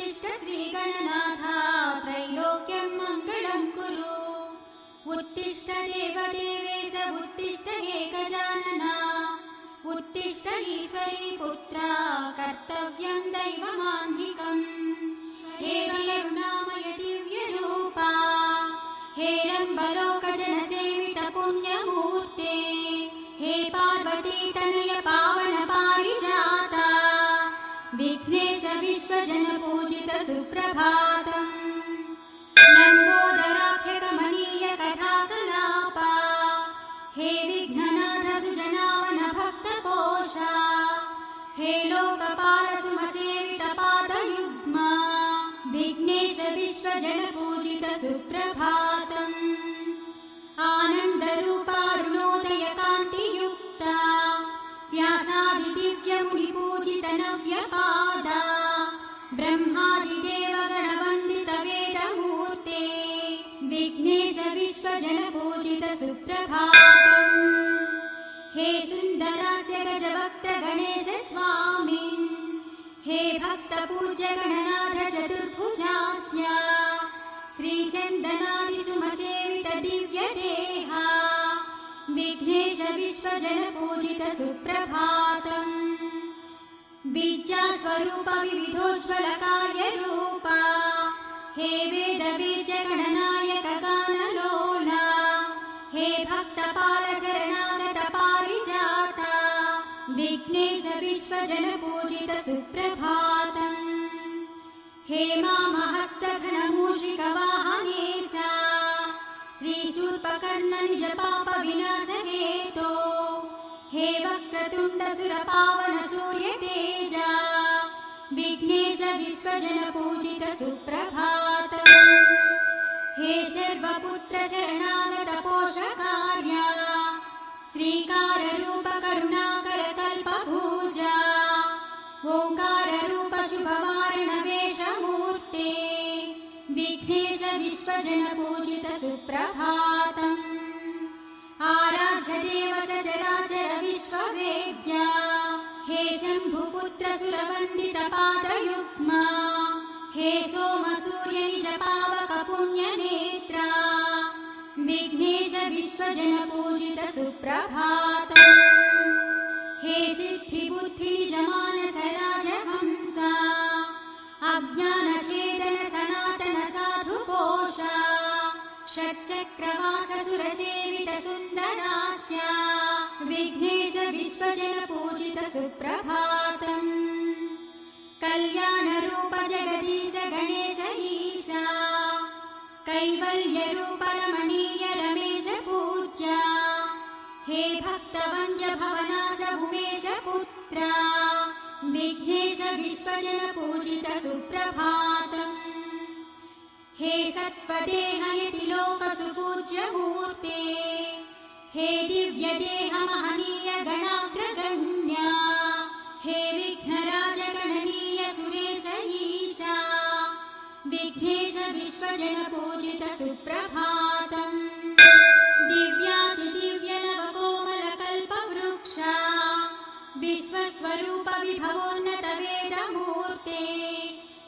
उत्तिष्ठ श्रीगणनाथ त्रैलोक्यं मङ्गलं कुरु। उत्तिष्ठ देवदेवेश उत्तिष्ठ हे गजानना उत्तिष्ठ ईश्वरी पुत्रा कर्तव्यं दैवमाह्निकम्। हे करुणामय दिव्यरूपा हे रम्बलोकजनसेवित पुण्यमूर्ते हे पार्वती तनय पावन पारिजाता विघ्नेश विश्वजन पूजित सुप्रभातम्। लम्बोदराख्य कमनीय कथाकलापा हे विघ्ननाथ सुजनावन भक्तकोशा हे लोकपाल सुमसेवित पादयुग्मा विघ्नेश विश्वजन पूजित सुप्रभातम्। आनन्दरूपारुणोदय कान्तियुक्ता व्यासादिदिव्यमुनिपूजित नव्यपादा ब्रह्मादिदेवगणवन्दित वेदमूर्ते विघ्नेश विश्वजन पूजित सुप्रभातम्। हे सुन्दरास्य गजवक्त्र गणेश स्वामिन् हे भक्तपूज्य गणनाथ चतुर्भुजास्य श्रीचन्दनादिसुमसेवित दिव्यदेहा विघ्नेश विश्वजन पूजित सुप्रभातम्। बीजास्वरूप विविधोज्ज्वल कार्यरूपा हे वेदबीज गणनायक गानलोला हे भक्तपाल शरणागत पारिजाता विघ्नेश विश्वजन पूजित सुप्रभातम्। हे मामहस्तघनमूषिकवाहनेशा श्रीशूर्पकर्ण निज पाप विनाशहेतो हे वक्रतुण्ड सुरपावन सूर्यतेजा विघ्नेश विश्वजन पूजित सुप्रभातम्। हे शर्वपुत्र शरणागत पोषकार्या श्रीकाररूप करुणाकर कल्पभूजा ओङ्काररूप शुभवारण वेशमूर्ते विघ्नेश विश्वजन पूजित सुप्रभातम्। आराध्य देव चराचर विश्ववेद्या हे शम्भुपुत्र सुरवन्दित पादयुग्मा हे सोम सूर्य निज पावक पुण्यनेत्रा विघ्नेश विश्वजन पूजित सुप्रभातम्। हे सिद्धिबुद्धि निज मानस राजहंसा अज्ञानछेदन सनातन साधुकोशा षट्चक्रवास सुरसेवित सुन्दरास्य विघ्नेश विश्वजन पूजित सुप्रभातम्। कल्याणरूप जगदीश गणेश ईशा कैवल्यरूप रमणीय रमेश पूज्या हे भक्तवन्द्य भवनाश उमेश पुत्रा विघ्नेश विश्वजन पूजित सुप्रभातम्। हे सत्त्वदेहयति लोक सुपूज्य मूर्ते हे दिव्यदेह महनीय गणाग्रगण्या हे विघ्नराज गणनीय सुरेश ईशा विघ्नेश विश्वजन पूजित सुप्रभातम्। दिव्यातिदिव्य नवकोमल कल्पवृक्षा विश्वस्वरूप विभवोन्नत वेदमूर्ते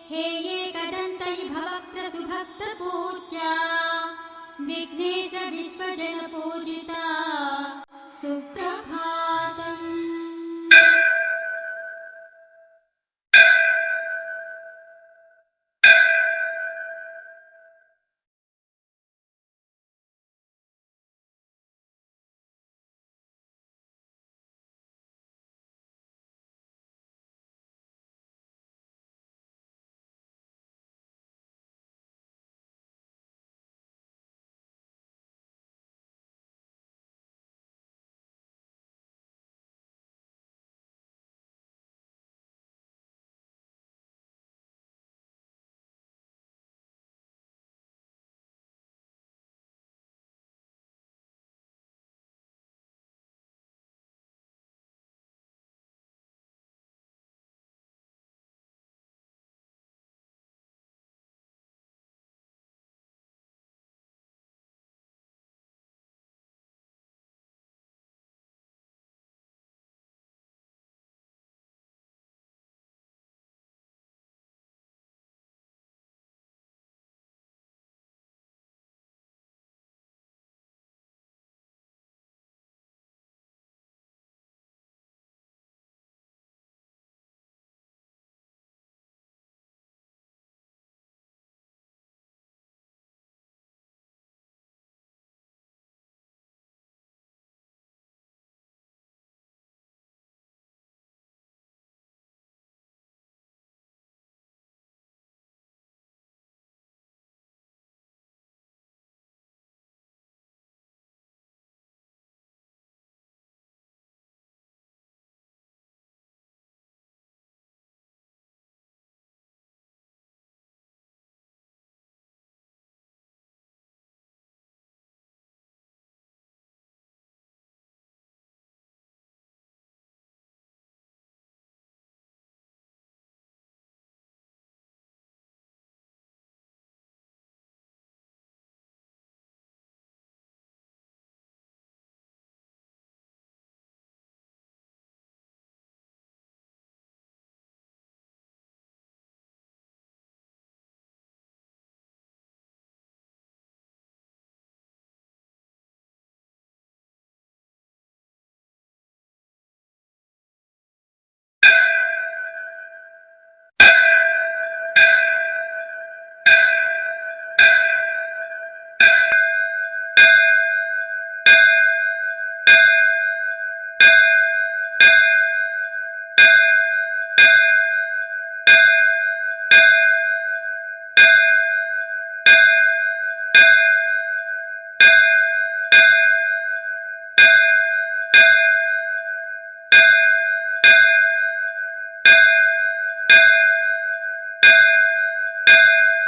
हे एकदन्त भवक्त्र सुभक्त पूज्या विघ्नेश विश्वजन पूजिता सुप्रभातम्।